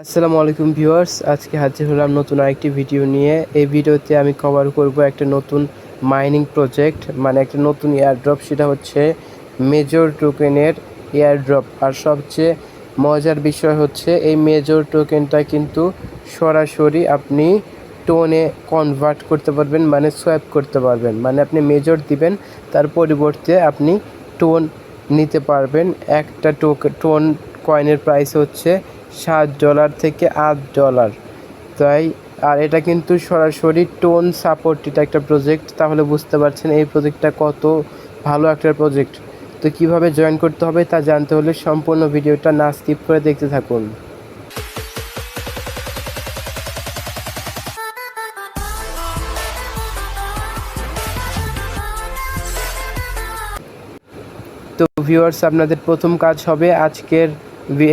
আসসালামু আলাইকুম ভিউয়ার্স, আজকে হাজির হলাম নতুন আরেকটি ভিডিও নিয়ে। এই ভিডিওতে আমি কভার করব একটা নতুন মাইনিং প্রজেক্ট, মানে একটা নতুন এয়ারড্রপ। সেটা হচ্ছে মেজর টোকেনের এয়ারড্রপ। আর সবচেয়ে মজার বিষয় হচ্ছে এই মেজর টোকেনটা কিন্তু সরাসরি আপনি টোনে কনভার্ট করতে পারবেন, মানে সোয়াপ করতে পারবেন। মানে আপনি মেজর দিবেন, তার পরিবর্তে আপনি টোন নিতে পারবেন। একটা টোন কয়েনের প্রাইস হচ্ছে $7 থেকে $8। তাই আর এটা কিন্তু সরাসরি টোন সাপোর্টেড একটা প্রজেক্ট। তাহলে বুঝতে পারছেন এই প্রজেক্টটা কত ভালো একটা প্রজেক্ট। তো কিভাবে জয়েন করতে হবে তা জানতে হলে সম্পূর্ণ ভিডিওটা না স্কিপ করে দেখতে থাকুন। তো ভিউয়ার্স, আপনাদের প্রথম কাজ হবে আজকের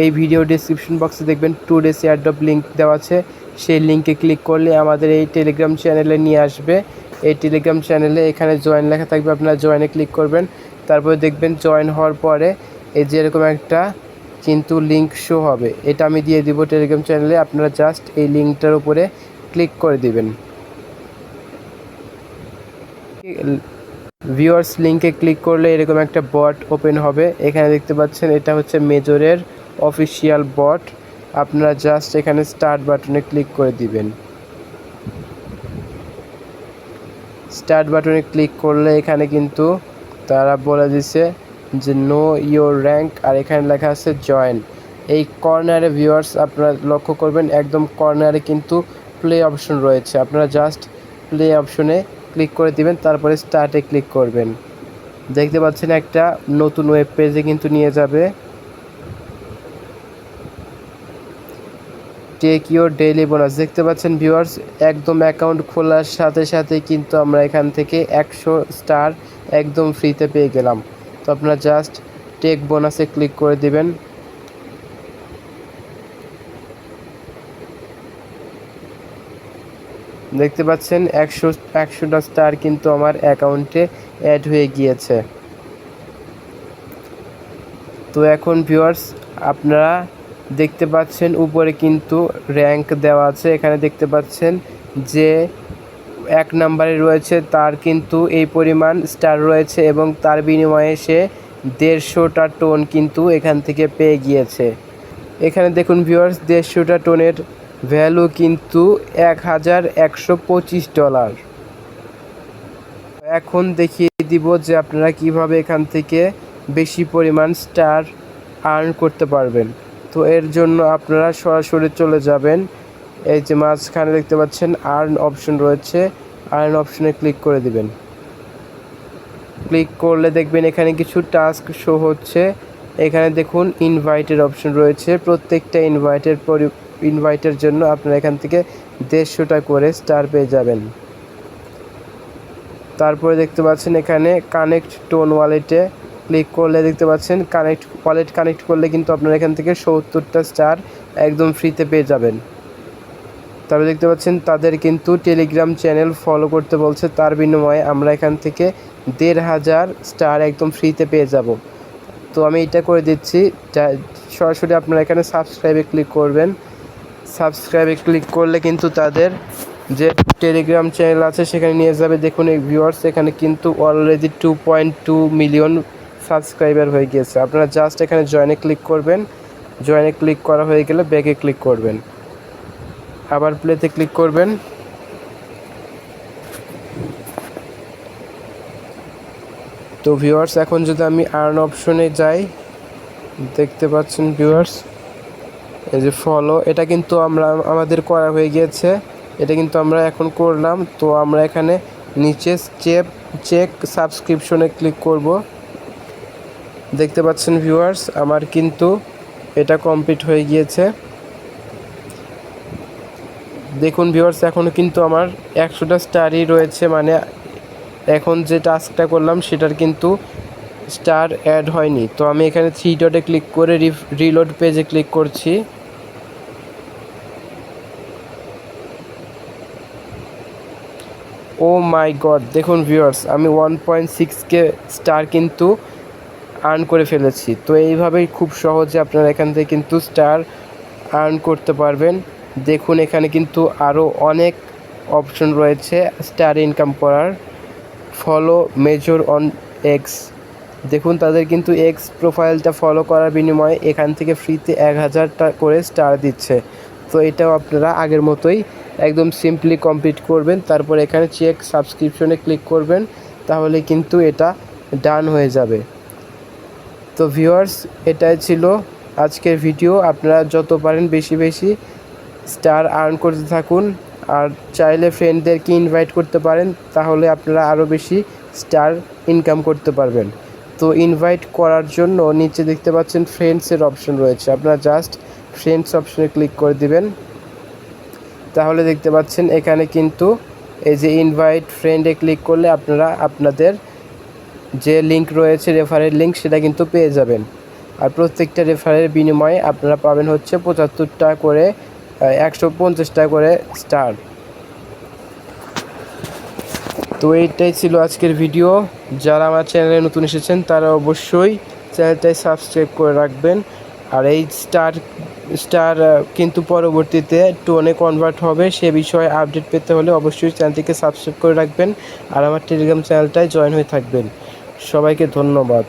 এই ভিডিও ডেসক্রিপশন বক্সে দেখবেন টুডেস এয়ারড্রপ লিঙ্ক দেওয়া আছে। সেই লিঙ্কে ক্লিক করলে আমাদের এই টেলিগ্রাম চ্যানেলে নিয়ে আসবে। এই টেলিগ্রাম চ্যানেলে এখানে জয়েন লেখা থাকবে, আপনারা জয়েনে ক্লিক করবেন। তারপরে দেখবেন জয়েন হওয়ার পরে এই যে এরকম একটা কিন্তু লিঙ্ক শো হবে, এটা আমি দিয়ে দিব টেলিগ্রাম চ্যানেলে। আপনারা জাস্ট এই লিঙ্কটার উপরে ক্লিক করে দিবেন। ভিউয়ার্স, লিঙ্কে ক্লিক করলে এরকম একটা বট ওপেন হবে। এখানে দেখতে পাচ্ছেন এটা হচ্ছে মেজরের অফিসিয়াল বট। আপনারা জাস্ট এখানে স্টার্ট বাটনে ক্লিক করে দিবেন। স্টার্ট বাটনে ক্লিক করলে এখানে কিন্তু তারা বলে দিছে যে নো ইয়োর র্যাঙ্ক, আর এখানে লেখা আছে জয়েন। এই কর্নারে ভিউয়ার্স আপনারা লক্ষ্য করবেন, একদম কর্নারে কিন্তু প্লে অপশন রয়েছে। আপনারা জাস্ট প্লে অপশনে ক্লিক করে দিবেন, তারপরে স্টার্টে ক্লিক করবেন। দেখতে পাচ্ছেন একটা নতুন ওয়েব পেজে কিন্তু নিয়ে যাবে। টেক ইউর ডেইলি বোনাস দেখতে পাচ্ছেন ভিউয়ার্স, একদম অ্যাকাউন্ট খোলার সাথে সাথে কিন্তু আমরা এখান থেকে 100 স্টার একদম ফ্রিতে পেয়ে গেলাম। তো আপনারা জাস্ট টেক বোনাসে ক্লিক করে দিবেন। দেখতে পাচ্ছেন 100টা স্টার কিন্তু আমার অ্যাকাউন্টে অ্যাড হয়ে গিয়েছে। তো এখন ভিউয়ার্স, আপনারা দেখতে পাচ্ছেন উপরে কিন্তু র্যাঙ্ক দেওয়া আছে। এখানে দেখতে পাচ্ছেন যে 1 নম্বরে রয়েছে, তার কিন্তু এই পরিমাণ স্টার রয়েছে এবং তার বিনিময়ে সে 150টা টোন কিন্তু এখান থেকে পেয়ে গিয়েছে। এখানে দেখুন ভিউয়ার্স, 150টা টোনের ভ্যালু কিন্তু $1125। এখন দেখিয়ে দিব যে আপনারা কিভাবে এখান থেকে বেশি পরিমাণ স্টার আর্ন করতে পারবেন। তো এর জন্য আপনারা সরাসরি চলে যাবেন, এই যে মাঝখানে দেখতে পাচ্ছেন আর্ন অপশন রয়েছে, আর্ন অপশনে ক্লিক করে দিবেন। ক্লিক করলে দেখবেন এখানে কিছু টাস্ক শো হচ্ছে। এখানে দেখুন ইনভাইটের অপশন রয়েছে। প্রত্যেকটা ইনভাইটের জন্য আপনারা এখান থেকে 150টা করে স্টার পেয়ে যাবেন। তারপরে দেখতে পাচ্ছেন এখানে কানেক্ট টোন ওয়ালেটে ক্লিক করলে দেখতে পাচ্ছেন ওয়ালেট কানেক্ট করলে কিন্তু আপনারা এখান থেকে 70টা স্টার একদম ফ্রিতে পেয়ে যাবেন। তারপরে দেখতে পাচ্ছেন তাদের কিন্তু টেলিগ্রাম চ্যানেল ফলো করতে বলছে, তার বিনিময়ে আমরা এখান থেকে 1500 স্টার একদম ফ্রিতে পেয়ে যাব। তো আমি এটা করে দিচ্ছি। সরাসরি আপনারা এখানে সাবস্ক্রাইবে ক্লিক করবেন। সাবস্ক্রাইবে ক্লিক করলে কিন্তু তাদের যে টেলিগ্রাম চ্যানেল আছে সেখানে নিয়ে যাবে। দেখুন এই ভিউয়ার্স, এখানে কিন্তু অলরেডি 2.2 মিলিয়ন সাবস্ক্রাইবার হয়ে গিয়েছে। আপনারা জাস্ট এখানে জয়েনে ক্লিক করবেন। জয়েনে ক্লিক করা হয়ে গেলে ব্যাকে ক্লিক করবেন, আবার প্লেতে ক্লিক করবেন। তো ভিউয়ার্স, এখন যদি আমি আর্ন অপশনে যাই, দেখতে পাচ্ছেন ভিউয়ার্স এই যে ফলো, এটা কিন্তু আমাদের করা হয়ে গিয়েছে। এটা কিন্তু আমরা এখন করলাম। তো আমরা এখানে নিচে চেক সাবস্ক্রিপশনে ক্লিক করব। দেখতে পাচ্ছেন ভিউয়ার্স, আমার কিন্তু এটা কমপ্লিট হয়ে গিয়েছে। দেখুন ভিউয়ার্স, এখনও কিন্তু আমার 100টা স্টারই রয়েছে। মানে এখন যে টাস্কটা করলাম সেটার কিন্তু স্টার অ্যাড হয়নি। তো আমি এখানে 3 ডটে ক্লিক করে রিলোড পেজে ক্লিক করছি। ও মাই গড, দেখুন ভিউয়ার্স, আমি 1.6K স্টার কিন্তু আর্ন করে ফেলেছি। তো এইভাবেই খুব সহজে আপনারা এখান থেকে কিন্তু স্টার আর্ন করতে পারবেন। দেখুন এখানে কিন্তু আরও অনেক অপশন রয়েছে স্টার ইনকাম করার। ফলো মেজর অন এক্স, দেখুন তাদের কিন্তু এক্স প্রোফাইলটা ফলো করার বিনিময়ে এখান থেকে ফ্রিতে 1000 করে স্টার দিচ্ছে। তো এটাও আপনারা আগের মতোই একদম সিম্পলি কমপ্লিট করবেন, তারপর এখানে চেক সাবস্ক্রিপশনে ক্লিক করবেন, তাহলে কিন্তু এটা ডান হয়ে যাবে। তো ভিউয়ার্স, এটাই ছিল আজকের ভিডিও। আপনারা যত পারেন বেশি বেশি স্টার আর্ন করতে থাকুন, আর চাইলে ফ্রেন্ডদেরকে ইনভাইট করতে পারেন, তাহলে আপনারা আরও বেশি স্টার ইনকাম করতে পারবেন। তো ইনভাইট করার জন্য নিচে দেখতে পাচ্ছেন ফ্রেন্ডসের অপশন রয়েছে, আপনারা জাস্ট ফ্রেন্ডস অপশনে ক্লিক করে দিবেন। তাহলে দেখতে পাচ্ছেন এখানে কিন্তু এই যে ইনভাইট ফ্রেন্ডে ক্লিক করলে আপনারা আপনাদের যে লিঙ্ক রয়েছে রেফারেল লিঙ্ক সেটা কিন্তু পেয়ে যাবেন। আর প্রত্যেকটা রেফারের বিনিময়ে আপনারা পাবেন হচ্ছে 75 টাকা করে 150 টাকা করে স্টার। তো এইটাই ছিল আজকের ভিডিও। যারা আমার চ্যানেলে নতুন এসেছেন তারা অবশ্যই চ্যানেলটাই সাবস্ক্রাইব করে রাখবেন। আর এই স্টার কিন্তু পরবর্তীতে টোনে কনভার্ট হবে, সে বিষয়ে আপডেট পেতে হলে অবশ্যই চ্যানেলটিকে সাবস্ক্রাইব করে রাখবেন আর আমার টেলিগ্রাম চ্যানেলটায় জয়েন হয়ে থাকবেন। সবাইকে ধন্যবাদ।